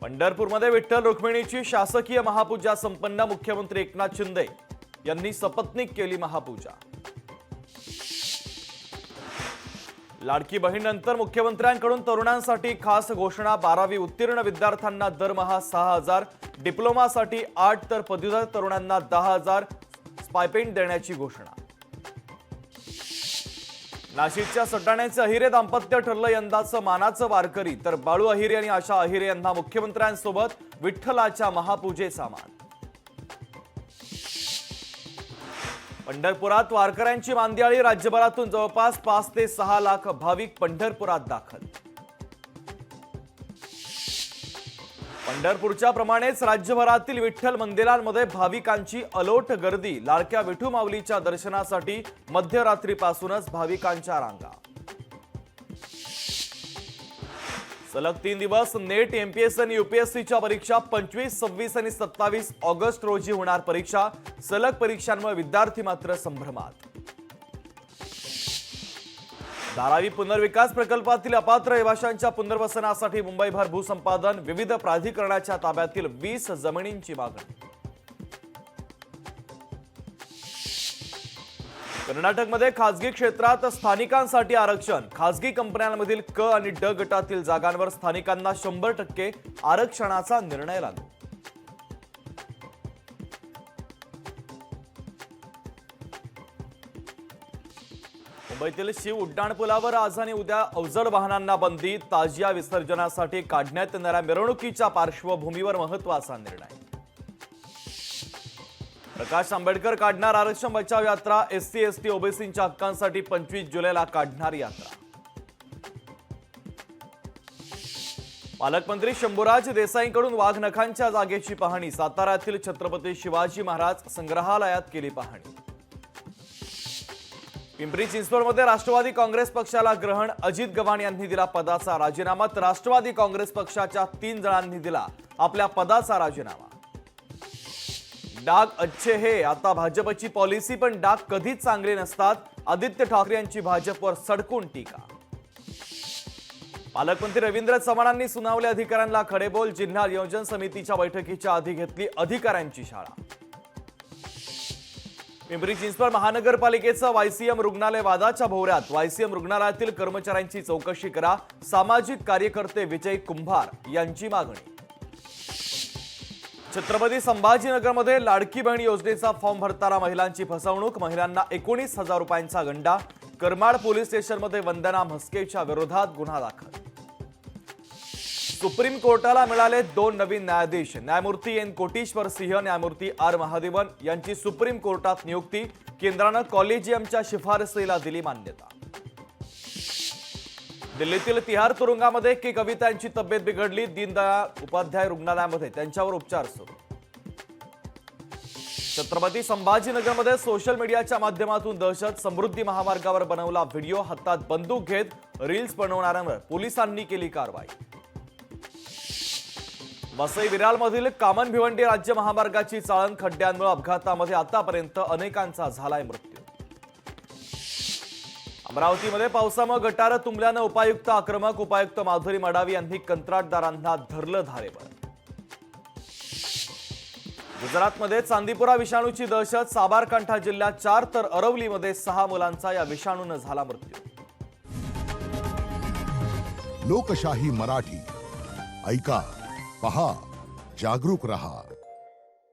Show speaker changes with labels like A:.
A: पंढरपूरमध्ये विठ्ठल रुक्मिणीची शासकीय महापूजा संपन्न। मुख्यमंत्री एकनाथ शिंदे यांनी सपत्नीक केली महापूजा। लाडकी बहीणनंतर मुख्यमंत्र्यांकडून तरुणांसाठी खास घोषणा। 12वी उत्तीर्ण विद्यार्थ्यांना दरमहा 6,000, डिप्लोमासाठी 8 तर पदवीधर तरुणांना 10,000 स्टायपेंड देण्याची घोषणा। नाशिकच्या सटाण्याचे अहिरे दाम्पत्य ठरलं यंदाचं मानाचं वारकरी। तर बाळू अहिरे आणि आशा अहिरे यांना मुख्यमंत्र्यांसोबत विठ्ठलाच्या महापूजेचा मान। पंढरपुरात वारकऱ्यांची मांदियाळी। राज्यभरातून जवळपास 5 ते 6 लाख भाविक पंढरपुरात दाखल। पंढरपूरच्या प्रमाणेच राज्यभरातील विठ्ठल मंदिरांमध्ये भाविकांची अलोट गर्दी। लाडक्या विठू माऊलीच्या दर्शनासाठी मध्यरात्रीपासूनच भाविकांच्या रांगा। सलग 3 दिवस नेट, एमपीएससी आणि यूपीएससीच्या परीक्षा। 25, 26 आणि 27 ऑगस्ट रोजी होणार परीक्षा। सलग परीक्षांमुळे विद्यार्थी मात्र संभ्रमात। धारावी पुनर्विकास प्रकल्पातील अपात्र रहिवाशांच्या पुनर्वसनासाठी मुंबईभर भूसंपादन। विविध प्राधिकरणाच्या ताब्यातील 20 जमिनींची मागणी। कर्नाटकमध्ये खासगी क्षेत्रात स्थानिकांसाठी आरक्षण। खासगी कंपन्यांमधील क आणि ड गटातील जागांवर स्थानिकांना 100% आरक्षणाचा निर्णय लागू। मुंबईतील शिव उड्डाणपुलावर आज आणि उद्या अवजड वाहनांना बंदी। ताजिया विसर्जनासाठी काढण्यात येणाऱ्या मिरवणुकीच्या पार्श्वभूमीवर महत्त्वाचा निर्णय। प्रकाश आंबेडकर काढणार आरक्षण बचाव यात्रा। एससी एसटी ओबीसींच्या हक्कांसाठी 25 जुलैला काढणार यात्रा। पालकमंत्री शंभूराज देसाईंकडून वाघनखांच्या जागेची पाहणी। साताऱ्यातील छत्रपती शिवाजी महाराज संग्रहालयात केली पाहणी। पिंपरी चिंचवडमध्ये राष्ट्रवादी काँग्रेस पक्षाला ग्रहण। अजित गव्हाण यांनी दिला पदाचा राजीनामा। तर राष्ट्रवादी काँग्रेस पक्षाच्या 3 जणांनी दिला आपल्या पदाचा राजीनामा। डाग अच्छे हे आता भाजपची पॉलिसी, पण डाग कधीच चांगले नसतात। आदित्य ठाकरे यांची भाजपवर सडकून टीका। पालकमंत्री रवींद्र चव्हाणांनी सुनावले अधिकाऱ्यांना खडेबोल। जिल्हा नियोजन समितीच्या बैठकीच्या आधी घेतली अधिकाऱ्यांची शाळा। पिंपरी चिंचवड महानगरपालिकेचं वायसीएम रुग्णालय वादाच्या भोवऱ्यात। वायसीएम रुग्णालयातील कर्मचाऱ्यांची चौकशी करा। सामाजिक कार्यकर्ते विजय कुंभार यांची मागणी। छत्रपती संभाजीनगरमध्ये लाडकी बहीण योजनेचा फॉर्म भरताना महिलांची फसवणूक। महिलांना 19,000 रुपयांचा गंडा। करमाड पोलीस स्टेशनमध्ये वंदना म्हस्केच्या विरोधात गुन्हा दाखल। सुप्रीम कोर्टाला मिळाले 2 नवीन न्यायाधीश। न्यायमूर्ती एन कोटेश्वर सिंह, न्यायमूर्ती आर महादेवन यांची सुप्रीम कोर्टात नियुक्ती। केंद्रानं कॉलेजियमच्या शिफारसीला दिली मान्यता। दिल्लीतील तिहार तुरुंगामध्ये एके कवितांची तब्येत बिघडली। दीनदयाळ उपाध्याय रुग्णालयामध्ये त्यांच्यावर उपचार सुरू। छत्रपती संभाजीनगरमध्ये सोशल मीडियाच्या माध्यमातून दहशत। समृद्धी महामार्गावर बनवला व्हिडिओ। हातात बंदूक घेत रील्स बनवणाऱ्यांवर पोलिसांनी केली कारवाई। वसई विरारमधील कामन भिवंडी राज्य महामार्गाची चाळण। खड्ड्यांमुळे अपघातामध्ये आतापर्यंत अनेकांचा झालाय मृत्यू। अमरावतीमध्ये पावसामुळे गटारं तुंबल्यानं उपायुक्त आक्रमक। उपायुक्त माधुरी मडावी यांनी कंत्राटदारांना धरलं धारेवर। गुजरातमध्ये चांदीपुरा विषाणूची दहशत। साबरकांठा जिल्ह्यात 4 तर अरवलीमध्ये 6 मुलांचा या विषाणूनं झाला मृत्यू।
B: लोकशाही मराठी ऐका, पहा, जागरूक रहा।